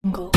Jungle.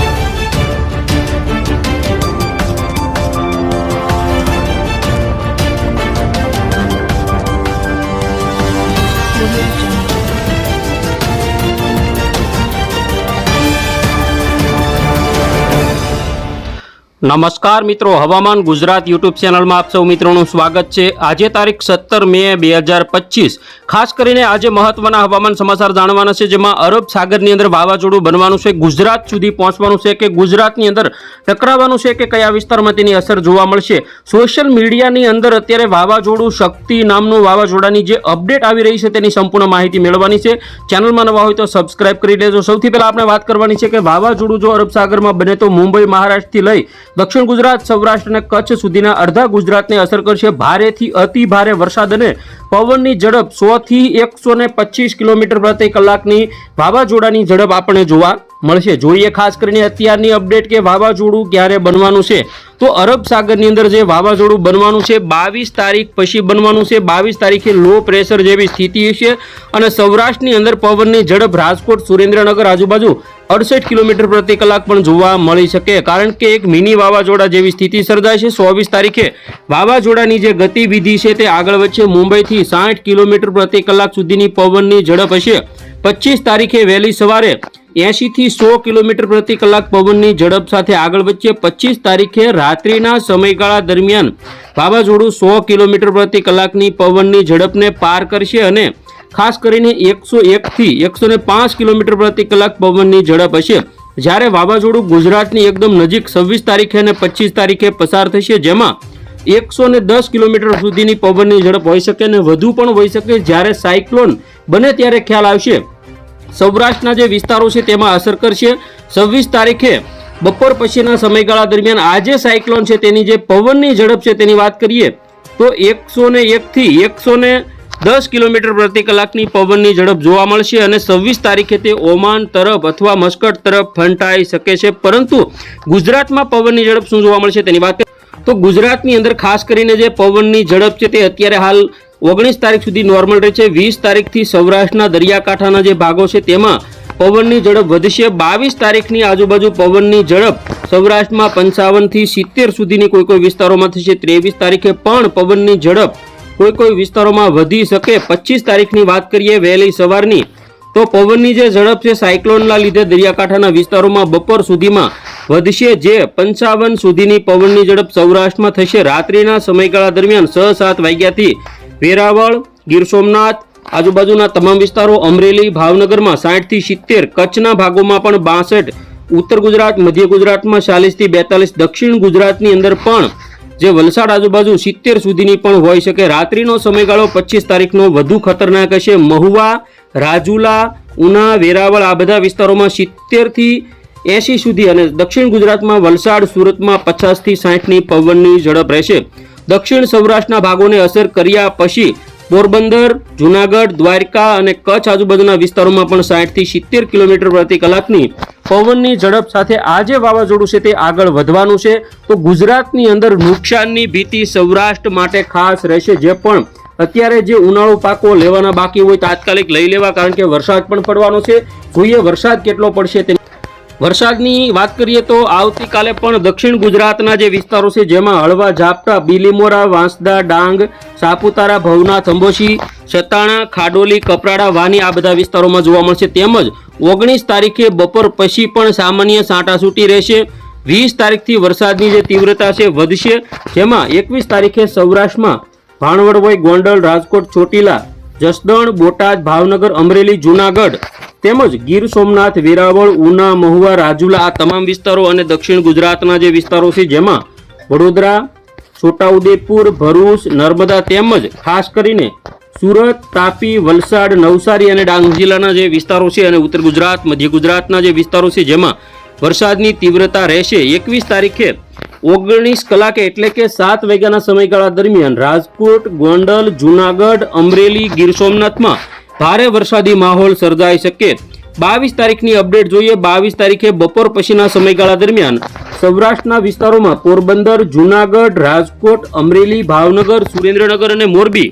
નમસ્કાર મિત્રો, હવામાન ગુજરાત યુટ્યુબ ચેનલમાં આપ સૌ મિત્રોનું સ્વાગત છે। આજે તારીખ 17 મે 2025 ખાસ કરીને આજે મહત્વના હવામાન સમાચાર જાણવાના છે, જેમાં અરબ સાગરની અંદર વાવાઝોડું બનવાનું છે, ગુજરાત સુધી પહોંચવાનું છે કે ગુજરાતની અંદર ટકરાવવાનું છે કે કયા વિસ્તારમાં તેની અસર જોવા મળશે। સોશિયલ મીડિયાની અંદર અત્યારે વાવાઝોડું શક્તિ નામનું વાવાઝોડાની જે અપડેટ આવી રહી છે તેની સંપૂર્ણ માહિતી મેળવવાની છે। ચેનલમાં નવા હોય તો સબસ્ક્રાઇબ કરી લેજો। સૌથી પહેલા આપણે વાત કરવાની છે કે વાવાઝોડું જો અરબ સાગરમાં બને તો મુંબઈ મહારાષ્ટ્રથી લઈ દક્ષિણ ગુજરાત, સૌરાષ્ટ્ર અને કચ્છ સુધીના અડધા ગુજરાતને અસર કરશે। ભારેથી અતિ ભારે વરસાદ અને પવનની ઝડપ 100 થી 125 કિલોમીટર પ્રતિ કલાકની વાવાઝોડાની ઝડપ આપણને જોવા મળશે। જોઈએ ખાસ કરીને અત્યારની અપડેટ કે વાવાઝોડું ક્યારે બનવાનું છે, તો અરબ સાગરની અંદર જે વાવાઝોડું બનવાનું છે 22 તારીખ પછી બનવાનું છે। 22 તારીખે લો પ્રેશર જેવી સ્થિતિ હશે અને સૌરાષ્ટ્રની અંદર પવનની ઝડપ રાજકોટ, સુરેન્દ્રનગર આજુબાજુ 68 કિલોમીટર પ્રતિ કલાક પણ જોવા મળી શકે, કારણ કે એક મિની વાવાઝોડા જેવી સ્થિતિ સર્જાય છે। 24 તારીખે વાવાઝોડાની જે ગતિવિધિ છે તે આગળ વધશે। મુંબઈથી 60 કિલોમીટર પ્રતિ કલાક સુધીની પવનની ઝડપ હશે। 25 તારીખે વહેલી સવારે 80 થી 100 કિલોમીટર પ્રતિ કલાક પવનની ઝડપ સાથે આગળ વધશે। 25 તારીખે રાત્રિના સમયગાળા દરમિયાન વાવાઝોડું 100 કિલોમીટર પ્રતિ કલાકની પવનની ઝડપને પાર કરશે અને ખાસ કરીને 101 થી 105 કિલોમીટર પ્રતિ કલાક પવનની ઝડપ હશે, જ્યારે વાવાઝોડું ગુજરાતની એકદમ નજીક 26 તારીખે અને 25 તારીખે પસાર થશે, જેમાં 110 કિલોમીટર સુધીની પવનની ઝડપ હોઈ શકે અને વધુ પણ હોઈ શકે। જ્યારે સાયક્લોન બને ત્યારે ખ્યાલ આવશે। સૌરાષ્ટ્રના જે વિસ્તારો છે તેમાં અસર કરશે। 26 તારીખે બપોર પછીના સમયગાળા દરમિયાન આજે સાયક્લોન છે તેની જે પવનની ઝડપ છે તેની વાત કરીએ તો 101 થી 110 કિલોમીટર પ્રતિ કલાકની પવનની ઝડપ જોવા મળશે અને 26 તારીખે તે ઓમાન તરફ અથવા મસ્કટ તરફ ફંટાઈ શકે છે। પરંતુ ગુજરાતમાં પવનની ઝડપ શું જોવા મળશે તેની વાત કરીએ તો ગુજરાતની અંદર ખાસ કરીને જે પવનની ઝડપ છે તે અત્યારે હાલ 19 તારીખ સુધી નોર્મલ રહે છે। 20 તારીખથી સૌરાષ્ટ્રના દરિયાકાંઠાના જે ભાગો છે તેમાં પવનની ઝડપ વધશે। 22 તારીખની આજુબાજુ પવનની ઝડપ સૌરાષ્ટ્રમાં 55 થી 70 સુધીની કોઈ વિસ્તારોમાં થશે। 23 તારીખે પણ પવનની ઝડપ કોઈ વિસ્તારોમાં વધી શકે। 25 તારીખની વાત કરીએ વહેલી સવારની તો પવનની જે ઝડપ છે સાયક્લોનના લીધે દરિયાકાંઠાના વિસ્તારોમાં બપોર સુધીમાં વધશે, જે 55 સુધીની પવનની ઝડપ સૌરાષ્ટ્રમાં થશે। રાત્રિના સમયગાળા દરમિયાન 6-7 વાગ્યાથી વેરાવળ, ગીર સોમનાથ આજુબાજુના તમામ વિસ્તારો, અમરેલી, ભાવનગરમાં 60 થી 70, કચ્છના ભાગોમાં પણ 62, ઉત્તર ગુજરાત, મધ્ય ગુજરાતમાં 40 થી 42, દક્ષિણ ગુજરાતની અંદર પણ જે વલસાડ આજુબાજુ 70 સુધીની પણ હોઈ શકે। રાત્રિનો સમયગાળો 25 તારીખનો વધુ ખતરનાક હશે। મહુવા, રાજુલા, ઉના, વેરાવળ આ બધા વિસ્તારોમાં 70 થી 80 સુધી અને દક્ષિણ ગુજરાતમાં વલસાડ, સુરતમાં 50 થી 60ની પવનની ઝડપ રહેશે। દક્ષિણ સૌરાષ્ટ્રના ભાગોને અસર કર્યા પછી પોરબંદર, જુનાગઢ, દ્વારકા અને કચ્છ આજુબાજુના વિસ્તારોમાં પણ 60 થી 70 કિલોમીટર પ્રતિ કલાકની પવનની ઝડપ સાથે આ જે વાવાઝોડું છે તે આગળ વધવાનું છે। તો ગુજરાતની અંદર નુકસાનની ભીતિ સૌરાષ્ટ્ર માટે ખાસ રહેશે। જે પણ અત્યારે જે ઉનાળુ પાકો લેવાના બાકી હોય તાત્કાલિક લઈ લેવા, કારણ કે વરસાદ પણ પડવાનો છે। જોઈએ વરસાદ કેટલો પડશે તે। વરસાદની વાત કરીએ તો આવતીકાલે પણ દક્ષિણ ગુજરાતના જે વિસ્તારો છે જેમાં હળવા ઝાપટા બીલીમોરા, વાંસદા, ડાંગ, સાપુતારા, ભવનાથ, અંબોશી, સતાણા, ખાડોલી, કપરાડા, વાની આ બધા વિસ્તારોમાં જોવા મળશે। તેમજ 19 તારીખે બપોર પછી પણ સામાન્ય છાંટાછૂટી રહેશે। 20 તારીખથી વરસાદની જે તીવ્રતા છે વધશે, જેમાં 21 તારીખે સૌરાષ્ટ્રમાં ભાણવડ, ગોંડલ, રાજકોટ, ચોટીલા, જસદણ, બોટાદ, ભાવનગર, અમરેલી, જુનાગઢ તેમજ ગીર સોમનાથ, વેરાવળ, ઉના, મહુવા, રાજુલા આ તમામ વિસ્તારો અને દક્ષિણ ગુજરાતના જે વિસ્તારો છે જેમાં વડોદરા, છોટાઉદેપુર, ભરૂચ, નર્મદા તેમજ ખાસ કરીને સુરત, તાપી, વલસાડ, નવસારી અને ડાંગ જિલ્લાના જે વિસ્તારો છે અને ઉત્તર ગુજરાત, મધ્ય ગુજરાતના જે વિસ્તારો છે જેમાં વરસાદની તીવ્રતા રહેશે। 21 તારીખે 19 કલાકે એટલે કે 7 વાગ્યાના સમયગાળા દરમિયાન રાજકોટ, ગોંડલ, જુનાગઢ, અમરેલી, ગીર સોમનાથમાં ભારે વરસાદી માહોલ સર્જાઈ શકે। 22 તારીખની અપડેટ જોઈએ। 22 તારીખે બપોર પછીના સમયગાળા દરમિયાન સૌરાષ્ટ્રના વિસ્તારોમાં પોરબંદર, જુનાગઢ, રાજકોટ, અમરેલી, ભાવનગર, સુરેન્દ્રનગર અને મોરબી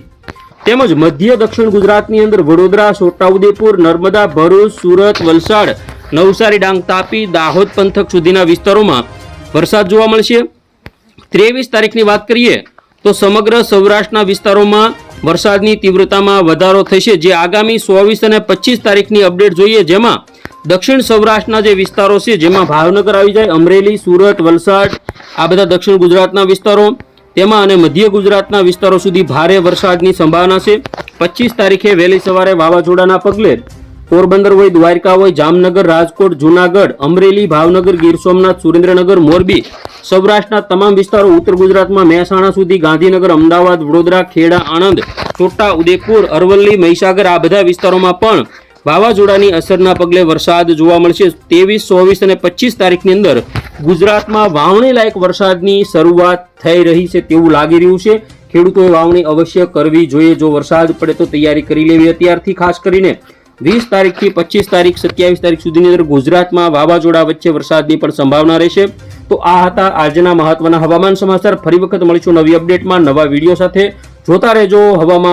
તેમજ મધ્ય દક્ષિણ ગુજરાતની અંદર વડોદરા, છોટાઉદેપુર, નર્મદા, ભરૂચ, સુરત, વલસાડ નવસારી, ડાંગ, તાપી, દાહોદ પંથક સુધીના વિસ્તારોમાં વરસાદ જોવા મળશે. 23 તારીખની વાત કરીએ તો સમગ્ર સૌરાષ્ટ્રના વિસ્તારોમાં વરસાદની તીવ્રતામાં વધારો થશે. જે આગામી 24 અને 25 તારીખની અપડેટ જોઈએ, જેમાં દક્ષિણ સૌરાષ્ટ્રના જે વિસ્તારો છે, જેમાં ભાવનગર આવી જાય, અમરેલી, સુરત, વલસાડ, આ બધા દક્ષિણ ગુજરાતના વિસ્તારો, તેમાં અને મધ્ય ગુજરાતના વિસ્તારો સુધી ભારે વરસાદની સંભાવના છે. 25 તારીખે વહેલી સવારે વાવાઝોડાના પગલે પોરબંદર હોય, દ્વારકા હોય, જામનગર, રાજકોટ, જૂનાગઢ, અમરેલી, ભાવનગર, ગીર સોમનાથ, સુરેન્દ્રનગર, મોરબી, સૌરાષ્ટ્રના તમામ વિસ્તારો, ઉત્તર ગુજરાતમાં મહેસાણા સુધી, ગાંધીનગર, અમદાવાદ, વડોદરા, ખેડા, આણંદ, છોટા ઉદેપુર, અરવલ્લી, મહીસાગર, આ બધા વિસ્તારોમાં પણ વાવાઝોડાની અસરના પગલે વરસાદ જોવા મળશે. 23, 24 અને 25 તારીખની અંદર ગુજરાતમાં વાવણી લાયક વરસાદની શરૂઆત થઈ રહી છે તેવું લાગી રહ્યું છે. ખેડૂતોએ વાવણી અવશ્ય કરવી જોઈએ. જો વરસાદ પડે તો તૈયારી કરી લેવી અત્યારથી. ખાસ કરીને 20 તારીખથી 25 તારીખ 27 તારીખ સુધીની અંદર ગુજરાતમાં વાવાઝોડા વચ્ચે વરસાદની પણ સંભાવના રહેશે. તો આ હતા આજના મહત્વના હવામાન સમાચાર. ફરી વખત મળીશું નવી અપડેટમાં નવા વિડીયો સાથે. જોતા રહેજો હવામાન.